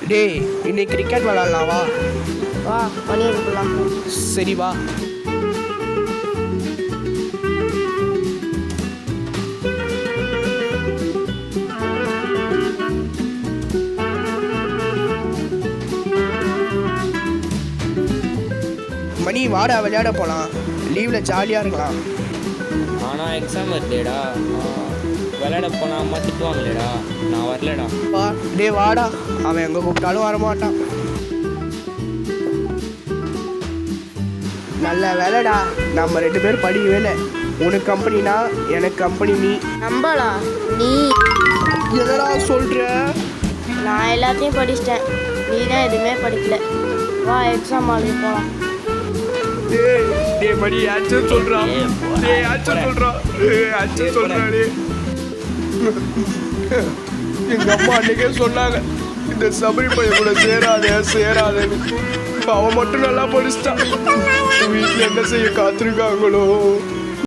டேய் இன்னைக்கு கிரிக்கெட் விளாட்லாம் வா. வா மணி இருக்கலாம். சரி வா. மணி வாடா விளையாட போகலாம். லீவில் ஜாலியாக இருக்கலாம். ஆனால் எக்ஸாம் வருதேடா, விளையாட போனால் அம்மா திட்டுவாங்களேடா, நான் வரலடா. வா டே வாடா, அவன் எங்கே கூப்பிட்டாலும் வரமாட்டான். நல்ல வேலைடா, நம்ம 2 பேர் படிக்கவே இல்லை. உனக்கு கம்பெனினா எனக்கு கம்பெனி நீ. நம்பலா நீ? எதடா சொல்கிற? நான் எல்லாத்தையும் படிச்சிட்டேன், நீ தான் எதுவுமே படிக்கல. வா எக்ஸாம் ஆளுக்கு போகலாம். டே மணி ஆன்சர் சொல்கிறான். ஆன்சர் சொல்கிறான். ஆன்சர் சொல்கிறானே. எங்கள் அம்மா அன்றைக்கே சொன்னாங்க, இந்த சபரி பையன் கூட சேராதேன்னு. அவன் மட்டும் நல்லா படிச்சிட்டான். வீட்டில் என்ன செய்ய காத்திருக்காங்களோ.